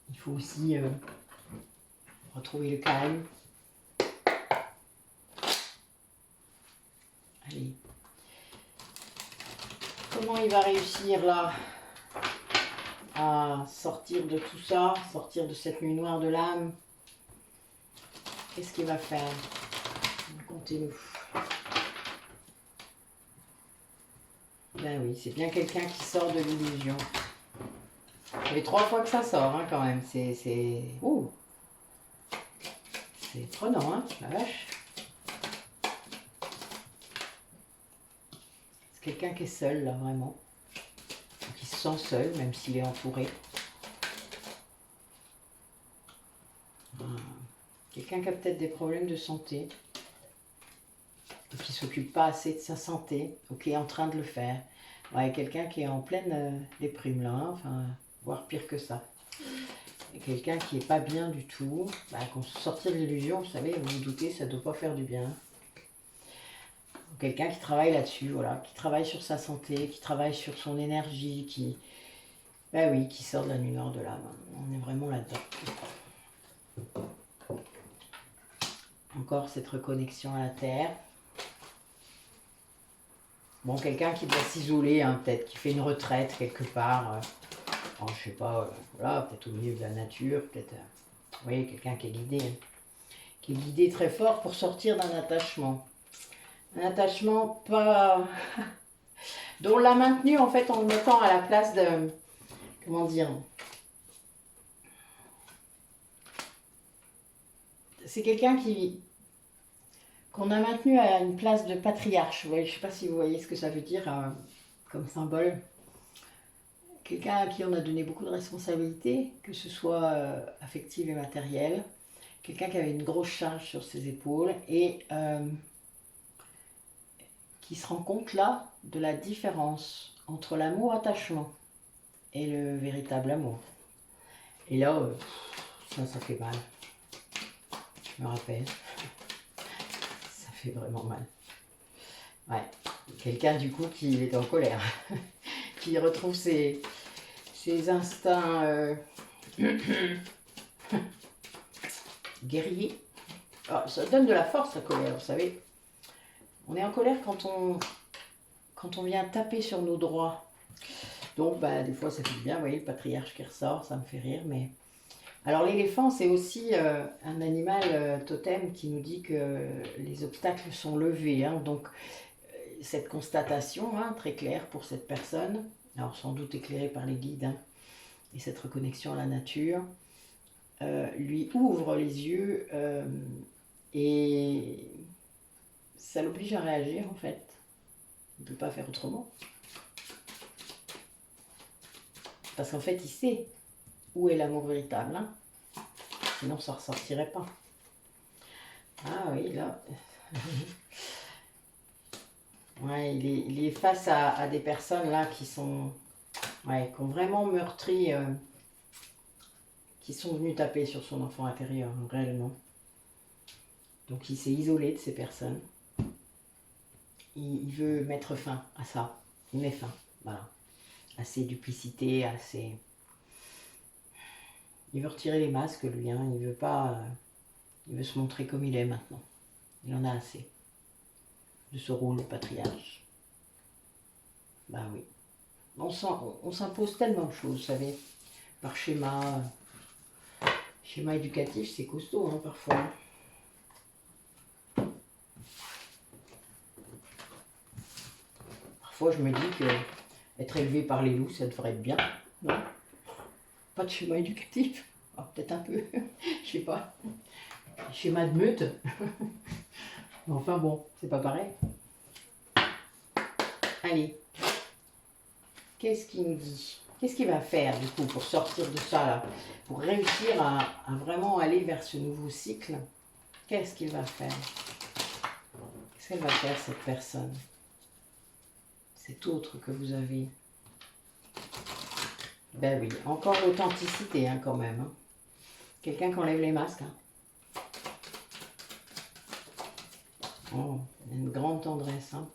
Il faut aussi retrouver le calme. Allez. Comment il va réussir là à sortir de tout ça, sortir de cette nuit noire de l'âme? Qu'est-ce qu'il va faire? Racontez-nous. Ben oui, c'est bien quelqu'un qui sort de l'illusion. Ça fait 3 fois que ça sort, hein, quand même. C'est prenant, hein, la vache. C'est quelqu'un qui est seul, là, vraiment. Qui se sent seul, même s'il est entouré. Quelqu'un qui a peut-être des problèmes de santé. Et qui ne s'occupe pas assez de sa santé, ou qui est en train de le faire. Ouais, quelqu'un qui est en pleine déprime, là, hein, enfin, voire pire que ça. Et quelqu'un qui n'est pas bien du tout, quand sortir de l'illusion, vous savez, vous vous doutez, ça ne doit pas faire du bien. Quelqu'un qui travaille là-dessus, voilà, qui travaille sur sa santé, qui travaille sur son énergie, qui sort de la nuit noire de l'âme. On est vraiment là-dedans. Encore cette reconnexion à la terre. Bon, quelqu'un qui doit s'isoler, hein, peut-être, qui fait une retraite quelque part. Je sais pas, voilà, peut-être au milieu de la nature, peut-être. Oui, quelqu'un qui est guidé. Hein, qui est guidé très fort pour sortir d'un attachement. Un attachement pas... dont on l'a maintenu, en fait, en le mettant à la place de... Comment dire? C'est quelqu'un qu'on a maintenu à une place de patriarche. Ouais, je ne sais pas si vous voyez ce que ça veut dire comme symbole. Quelqu'un à qui on a donné beaucoup de responsabilités, que ce soit affectives et matérielles. Quelqu'un qui avait une grosse charge sur ses épaules et qui se rend compte là de la différence entre l'amour-attachement et le véritable amour. Et là, ça fait mal. Je me rappelle. Ça fait vraiment mal. Ouais. Quelqu'un du coup qui est en colère. Qui retrouve ses instincts guerriers. Alors, ça donne de la force la colère, vous savez. On est en colère quand on vient taper sur nos droits. Donc des fois ça fait du bien, vous voyez le patriarche qui ressort, ça me fait rire. Mais alors l'éléphant c'est aussi un animal totem qui nous dit que les obstacles sont levés. Hein. Donc cette constatation très claire pour cette personne, alors sans doute éclairée par les guides, hein, et cette reconnexion à la nature, lui ouvre les yeux et ça l'oblige à réagir en fait. Il ne peut pas faire autrement. Parce qu'en fait, il sait où est l'amour véritable. Hein. Sinon, ça ne ressortirait pas. Ah oui, là. Ouais, il est face à des personnes là qui sont, ouais, qui ont vraiment meurtri, qui sont venus taper sur son enfant intérieur, réellement. Donc il s'est isolé de ces personnes. Il veut mettre fin à ça. Il met fin, voilà. À ces duplicités, à ces... Il veut retirer les masques, lui, hein. Il veut pas... il veut se montrer comme il est maintenant. Il en a assez de ce rôle de patriarche. Bah oui. On s'impose tellement de choses, vous savez, par schéma. Schéma éducatif, c'est costaud, hein, parfois. Parfois, je me dis que être élevé par les loups, ça devrait être bien, non? Pas de schéma éducatif. Ah, peut-être un peu, je sais pas. Schéma de meute. Mais enfin bon, c'est pas pareil. Allez, qu'est-ce qu'il nous dit? Qu'est-ce qu'il va faire du coup pour sortir de ça là? Pour réussir à vraiment aller vers ce nouveau cycle? Qu'est-ce qu'il va faire? Qu'est-ce qu'elle va faire cette personne? Cet autre que vous avez? Ben oui, encore l'authenticité hein, quand même. Hein. Quelqu'un qui enlève les masques. Hein. Oh, une grande tendresse. Hein.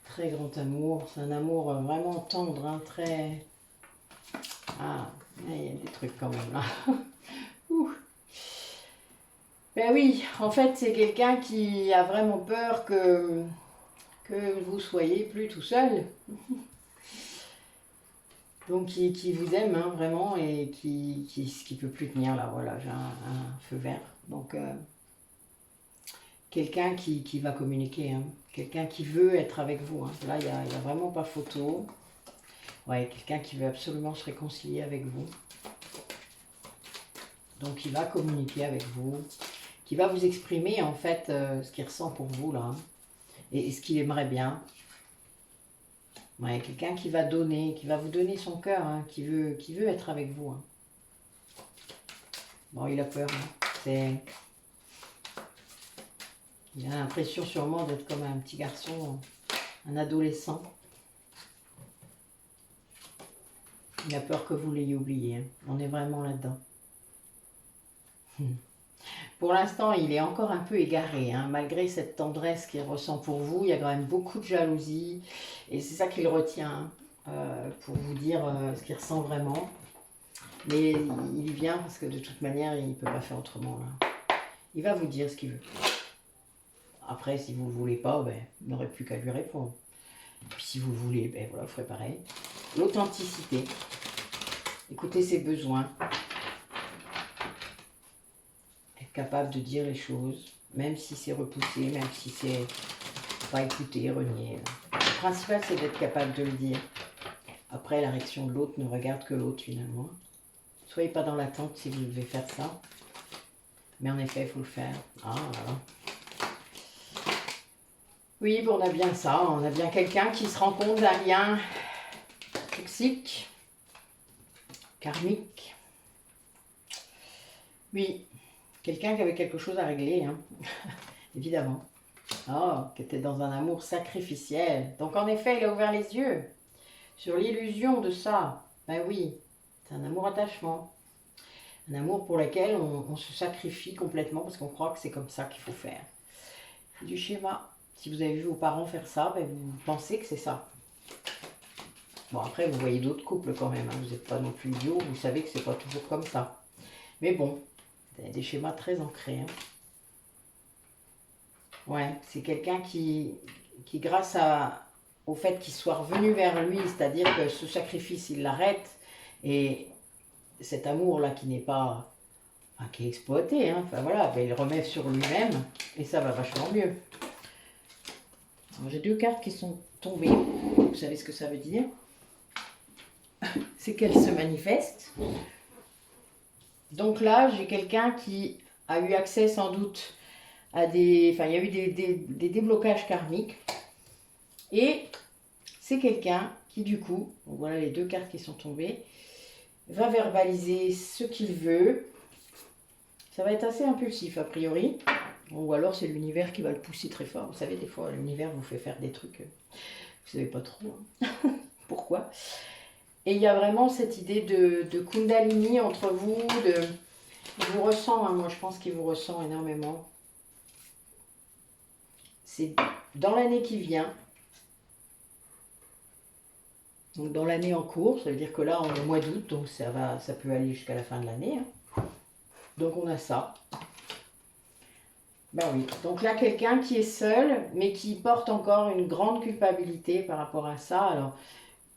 Très grand amour. C'est un amour vraiment tendre, hein, très... Ah, il y a des trucs quand même là. Ben oui, en fait, c'est quelqu'un qui a vraiment peur que vous soyez plus tout seul. Donc, qui vous aime hein, vraiment et qui peut plus tenir là. Voilà, j'ai un feu vert. Donc, quelqu'un qui va communiquer. Hein. Quelqu'un qui veut être avec vous. Hein. Là, il n'y a vraiment pas photo. Ouais, quelqu'un qui veut absolument se réconcilier avec vous. Donc, il va communiquer avec vous. Qui va vous exprimer en fait ce qu'il ressent pour vous là. Hein. Et ce qu'il aimerait bien. Ouais, quelqu'un qui va donner, qui va vous donner son cœur, hein, qui veut être avec vous. Hein. Bon, il a peur. Hein. Il a l'impression sûrement d'être comme un petit garçon, un adolescent. Il a peur que vous l'ayez oublié. Hein. On est vraiment là-dedans. Pour l'instant, il est encore un peu égaré. Hein. Malgré cette tendresse qu'il ressent pour vous, il y a quand même beaucoup de jalousie. Et c'est ça qu'il retient pour vous dire ce qu'il ressent vraiment. Mais il y vient parce que de toute manière, il ne peut pas faire autrement. Là. Il va vous dire ce qu'il veut. Après, si vous ne le voulez pas, ben, il n'aurait plus qu'à lui répondre. Puis si vous le voulez, ben, voilà, vous ferez pareil. L'authenticité. Écoutez ses besoins. Être capable de dire les choses, même si c'est repoussé, même si c'est pas écouté, renié. Le principal, c'est d'être capable de le dire. Après, la réaction de l'autre ne regarde que l'autre, finalement. Soyez pas dans l'attente si vous devez faire ça. Mais en effet, il faut le faire. Ah, voilà. Oui, bon, on a bien ça. On a bien quelqu'un qui se rend compte d'un lien toxique, karmique. Oui, quelqu'un qui avait quelque chose à régler, hein. Évidemment. Oh, qui était dans un amour sacrificiel. Donc en effet, il a ouvert les yeux sur l'illusion de ça. Ben oui, c'est un amour-attachement. Un amour pour lequel on se sacrifie complètement parce qu'on croit que c'est comme ça qu'il faut faire. C'est du schéma. Si vous avez vu vos parents faire ça, ben vous pensez que c'est ça. Bon, après, vous voyez d'autres couples quand même. Hein. Vous n'êtes pas non plus idiots. Vous savez que c'est pas toujours comme ça. Mais bon, des schémas très ancrés. Hein. Ouais, c'est quelqu'un qui grâce au fait qu'il soit revenu vers lui, c'est-à-dire que ce sacrifice, il l'arrête. Et cet amour-là qui n'est pas... Enfin, qui est exploité, hein, enfin voilà, ben, il remet sur lui-même. Et ça va vachement mieux. J'ai deux cartes qui sont tombées. Vous savez ce que ça veut dire? C'est qu'elles se manifestent. Donc là, j'ai quelqu'un qui a eu accès sans doute à des... Enfin, il y a eu des déblocages karmiques. Et c'est quelqu'un qui, du coup, voilà les deux cartes qui sont tombées, va verbaliser ce qu'il veut. Ça va être assez impulsif, a priori. Ou alors c'est l'univers qui va le pousser très fort. Vous savez, des fois, l'univers vous fait faire des trucs, vous savez pas trop pourquoi. Et il y a vraiment cette idée de Kundalini entre vous, il vous ressent, hein, moi je pense qu'il vous ressent énormément. C'est dans l'année qui vient, donc dans l'année en cours, ça veut dire que là on est au mois d'août, donc ça peut aller jusqu'à la fin de l'année. Hein. Donc on a ça. Ben oui, donc là quelqu'un qui est seul, mais qui porte encore une grande culpabilité par rapport à ça. Alors,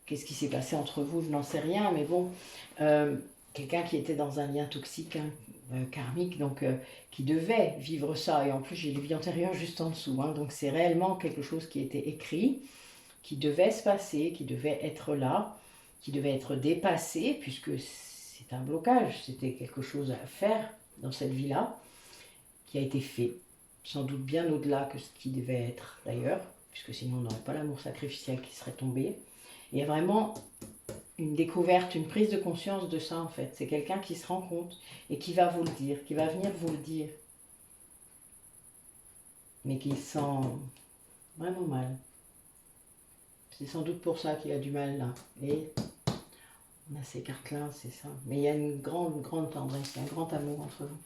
qu'est-ce qui s'est passé entre vous, je n'en sais rien, mais bon, quelqu'un qui était dans un lien toxique, hein, karmique, donc qui devait vivre ça, et en plus j'ai les vies antérieures juste en dessous, hein, donc c'est réellement quelque chose qui était écrit, qui devait se passer, qui devait être là, qui devait être dépassé, puisque c'est un blocage, c'était quelque chose à faire dans cette vie-là, qui a été fait, sans doute bien au-delà que ce qui devait être d'ailleurs, puisque sinon on n'aurait pas l'amour sacrificiel qui serait tombé. Il y a vraiment une découverte, une prise de conscience de ça en fait. C'est quelqu'un qui se rend compte et qui va vous le dire, qui va venir vous le dire. Mais qui se sent vraiment mal. C'est sans doute pour ça qu'il a du mal là. Et on a ces cartes-là, c'est ça. Mais il y a une grande, grande tendresse, un grand amour entre vous.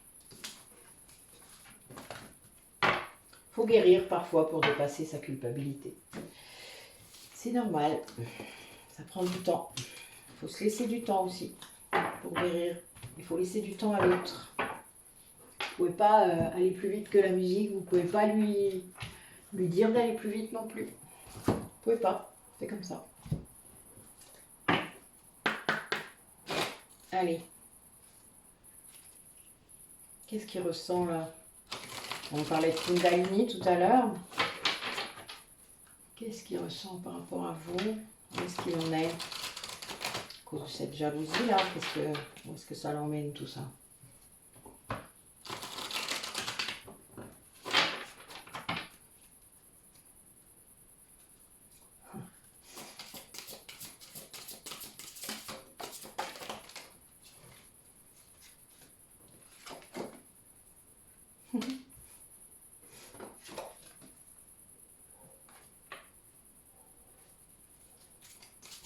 Il faut guérir parfois pour dépasser sa culpabilité. C'est normal. Ça prend du temps. Il faut se laisser du temps aussi pour guérir. Il faut laisser du temps à l'autre. Vous ne pouvez pas aller plus vite que la musique. Vous ne pouvez pas lui dire d'aller plus vite non plus. Vous ne pouvez pas. C'est comme ça. Allez. Qu'est-ce qu'il ressent là? On parlait de Kundalini tout à l'heure. Qu'est-ce qu'il ressent par rapport à vous? Où est-ce qu'il en est? À cause de cette jalousie là, où est-ce que ça l'emmène tout ça?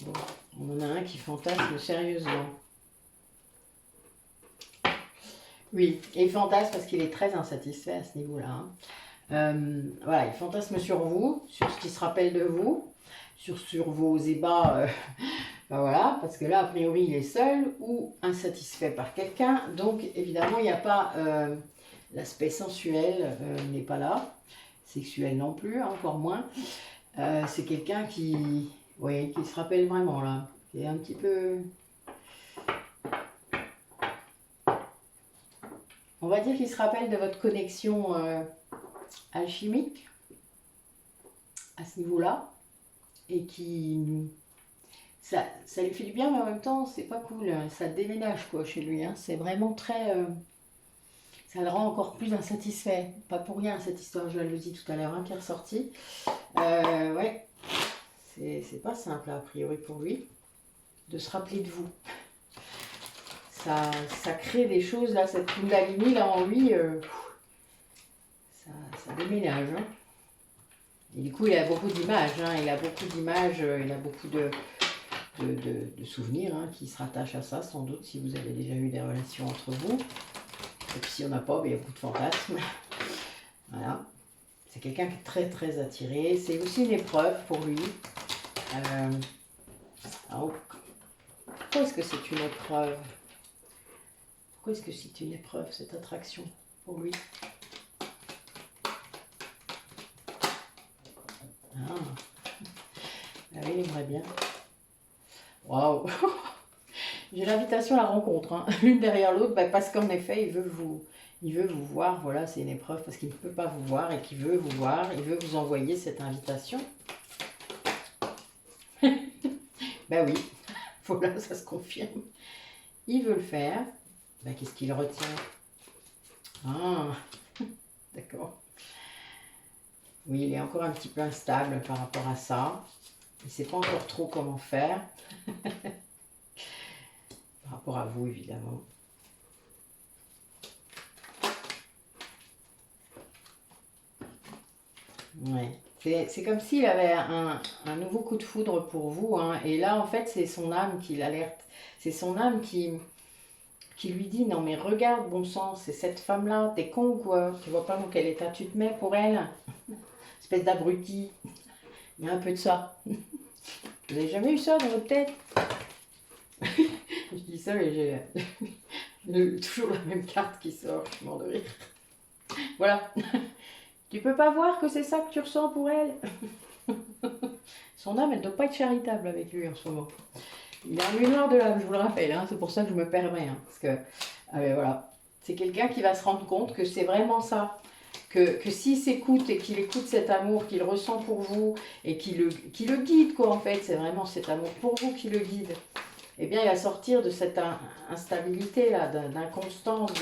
Bon, on en a un qui fantasme sérieusement. Oui, et il fantasme parce qu'il est très insatisfait à ce niveau-là. Hein. Voilà, il fantasme sur vous, sur ce qui se rappelle de vous, sur vos ébats, ben voilà, parce que là, a priori, il est seul ou insatisfait par quelqu'un. Donc, évidemment, il n'y a pas l'aspect sensuel n'est pas là, sexuel non plus, hein, encore moins. C'est quelqu'un qui se rappelle vraiment là, qui est un petit peu... On va dire qu'il se rappelle de votre connexion alchimique à ce niveau-là et qui... Ça lui fait du bien, mais en même temps, c'est pas cool. Ça déménage quoi chez lui. Hein. C'est vraiment très... ça le rend encore plus insatisfait. Pas pour rien cette histoire de jalousie tout à l'heure hein, qui est ressortie. Ouais, c'est pas simple a priori pour lui de se rappeler de vous. Ça crée des choses là, cette Kundalini là en lui, ça déménage. Hein. Et du coup, il a beaucoup d'images, hein, il a beaucoup d'images, il a beaucoup de souvenirs hein, qui se rattachent à ça, sans doute, si vous avez déjà eu des relations entre vous. Et puis si on n'a pas, il y a beaucoup de fantasmes. Voilà. C'est quelqu'un qui est très très attiré. C'est aussi une épreuve pour lui. Alors, pourquoi est-ce que c'est une épreuve? Pourquoi est-ce que c'est une épreuve, cette attraction pour lui? Ah, oui, il aimerait bien. Waouh. J'ai l'invitation à la rencontre, hein, l'une derrière l'autre, parce qu'en effet, il veut vous voir, voilà, c'est une épreuve, parce qu'il ne peut pas vous voir et qu'il veut vous voir, il veut vous envoyer cette invitation. Ben oui, voilà, ça se confirme. Il veut le faire. Ben, qu'est-ce qu'il retient? Ah, d'accord. Oui, il est encore un petit peu instable par rapport à ça. Il ne sait pas encore trop comment faire. Par rapport à vous, évidemment. Ouais. C'est comme s'il avait un nouveau coup de foudre pour vous, hein. Et là, en fait, c'est son âme qui l'alerte. C'est son âme qui lui dit, non mais regarde, bon sang, c'est cette femme-là, t'es con ou quoi? Tu vois pas dans quel état tu te mets pour elle? Espèce d'abruti. Il y a un peu de ça. Vous avez jamais eu ça dans votre tête? Je dis ça, mais j'ai toujours la même carte qui sort. Je suis mort de rire. Voilà. Tu peux pas voir que c'est ça que tu ressens pour elle? Son âme, elle doit pas être charitable avec lui en ce moment. Il est en lumière de l'âme, je vous le rappelle. Hein, c'est pour ça que je me permets. Hein, parce que, ah ben voilà. C'est quelqu'un qui va se rendre compte que c'est vraiment ça. Que s'il s'écoute et qu'il écoute cet amour qu'il ressent pour vous et qui le guide, quoi, en fait, c'est vraiment cet amour pour vous qui le guide, eh bien, il va sortir de cette instabilité-là, d'inconstance,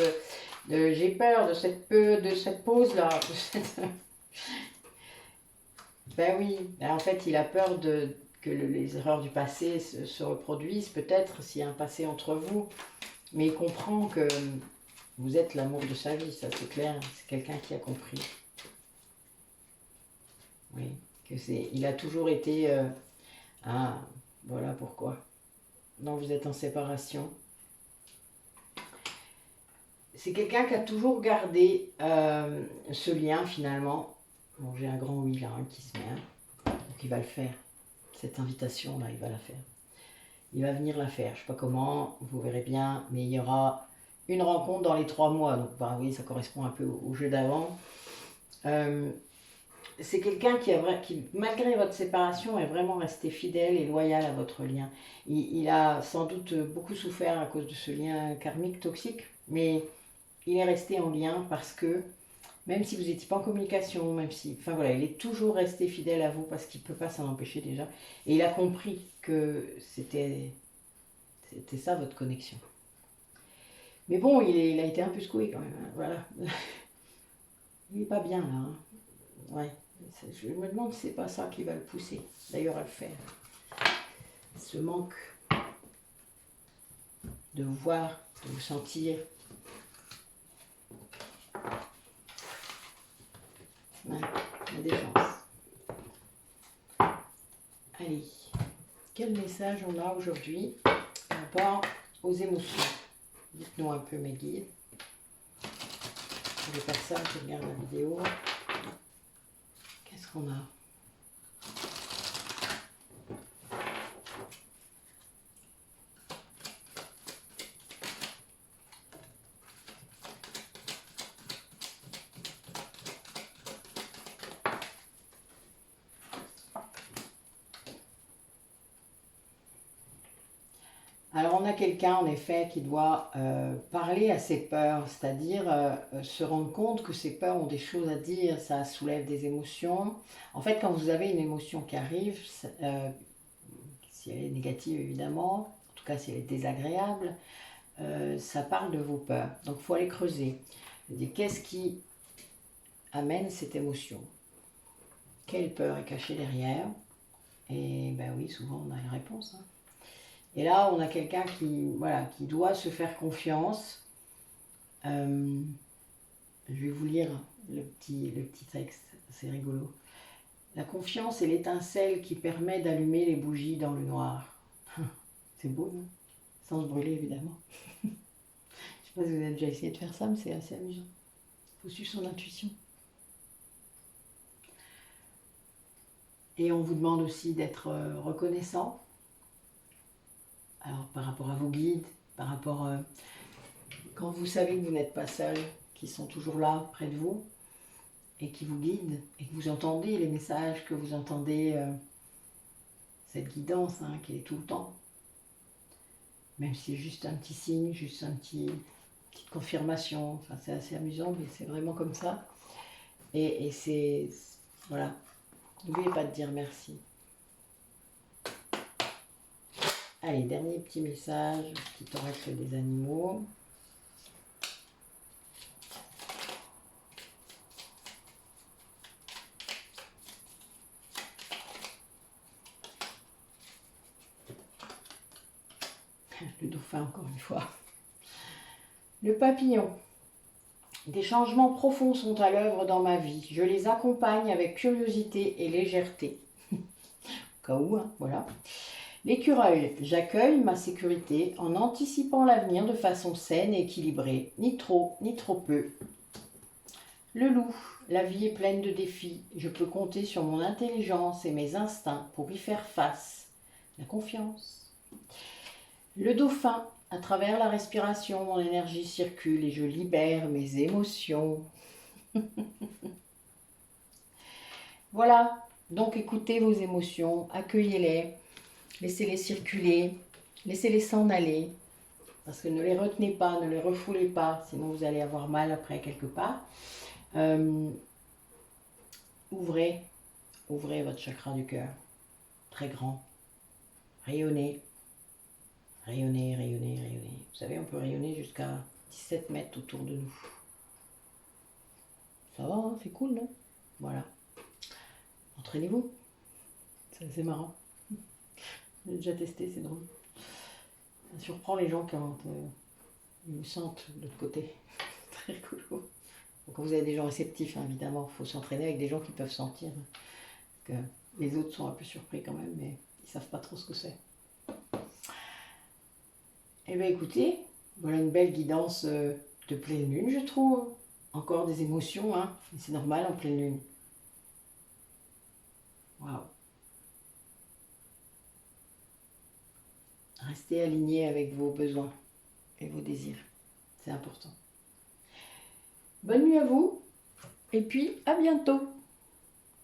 j'ai peur de cette pause-là. Ben oui, ben en fait, il a peur que les erreurs du passé se reproduisent, peut-être, s'il y a un passé entre vous, mais il comprend que vous êtes l'amour de sa vie, ça c'est clair, c'est quelqu'un qui a compris. Oui, il a toujours été... ah, voilà pourquoi. Non, vous êtes en séparation. C'est quelqu'un qui a toujours gardé ce lien finalement. Bon, j'ai un grand oui là hein, qui se met. Hein. Donc il va le faire. Cette invitation là, il va la faire. Il va venir la faire. Je ne sais pas comment, vous verrez bien, mais il y aura une rencontre dans les 3 mois. Donc bah, oui, ça correspond un peu au jeu d'avant. C'est quelqu'un qui, malgré votre séparation, est vraiment resté fidèle et loyal à votre lien. Il a sans doute beaucoup souffert à cause de ce lien karmique toxique, mais il est resté en lien parce que, même si vous n'étiez pas en communication, même si, enfin voilà, il est toujours resté fidèle à vous parce qu'il ne peut pas s'en empêcher déjà. Et il a compris que c'était ça votre connexion. Mais bon, il a été un peu secoué quand même, hein, voilà. Il n'est pas bien là. Hein. Ouais. Je me demande si c'est pas ça qui va le pousser, d'ailleurs à le faire. Ce manque de vous voir, de vous sentir. Ouais, il y a des chances. Allez, quel message on a aujourd'hui par rapport aux émotions? Dites-nous un peu mes guides. Pour les personnes qui regardent la vidéo, qu'est-ce qu'on a? Alors on a quelqu'un en effet qui doit parler à ses peurs, c'est-à-dire se rendre compte que ses peurs ont des choses à dire, ça soulève des émotions. En fait quand vous avez une émotion qui arrive, si elle est négative évidemment, en tout cas si elle est désagréable, ça parle de vos peurs. Donc il faut aller creuser. Qu'est-ce qui amène cette émotion? Quelle peur est cachée derrière? Et ben oui, souvent on a une réponse. Hein. Et là, on a quelqu'un qui, voilà, qui doit se faire confiance. Je vais vous lire le petit texte, c'est rigolo. La confiance est l'étincelle qui permet d'allumer les bougies dans le noir. C'est beau, non? Sans se brûler, évidemment. Je ne sais pas si vous avez déjà essayé de faire ça, mais c'est assez amusant. Il faut suivre son intuition. Et on vous demande aussi d'être reconnaissant. Alors, par rapport à vos guides, par rapport... quand vous savez que vous n'êtes pas seul, qu'ils sont toujours là, près de vous, et qui vous guident, et que vous entendez les messages, que vous entendez cette guidance hein, qui est tout le temps. Même si c'est juste un petit signe, juste petite confirmation, enfin, c'est assez amusant, mais c'est vraiment comme ça. Et c'est... Voilà. N'oubliez pas de dire merci. Allez, dernier petit message qui t'oracle des animaux. Le dauphin, encore une fois. Le papillon. Des changements profonds sont à l'œuvre dans ma vie. Je les accompagne avec curiosité et légèreté. Au cas où, hein, voilà. L'écureuil, j'accueille ma sécurité en anticipant l'avenir de façon saine et équilibrée, ni trop peu. Le loup, la vie est pleine de défis. Je peux compter sur mon intelligence et mes instincts pour y faire face. La confiance. Le dauphin, à travers la respiration, mon énergie circule et je libère mes émotions. Voilà, donc écoutez vos émotions, accueillez-les, laissez-les circuler, laissez-les s'en aller, parce que ne les retenez pas, ne les refoulez pas, sinon vous allez avoir mal après quelque part. Ouvrez votre chakra du cœur, très grand, rayonnez, rayonnez, rayonnez, rayonnez. Vous savez, on peut rayonner jusqu'à 17 mètres autour de nous. Ça va, hein, c'est cool, non? Voilà. Entraînez-vous. C'est marrant. J'ai déjà testé, c'est drôle. Ça surprend les gens quand ils me sentent de l'autre côté. Très rigolo. Donc, quand vous avez des gens réceptifs, hein, évidemment, il faut s'entraîner avec des gens qui peuvent sentir. Que les autres sont un peu surpris quand même, mais ils ne savent pas trop ce que c'est. Eh bien écoutez, voilà une belle guidance de pleine lune, je trouve. Encore des émotions, hein, mais c'est normal en pleine lune. Waouh. Restez aligné avec vos besoins et vos désirs. C'est important. Bonne nuit à vous et puis à bientôt.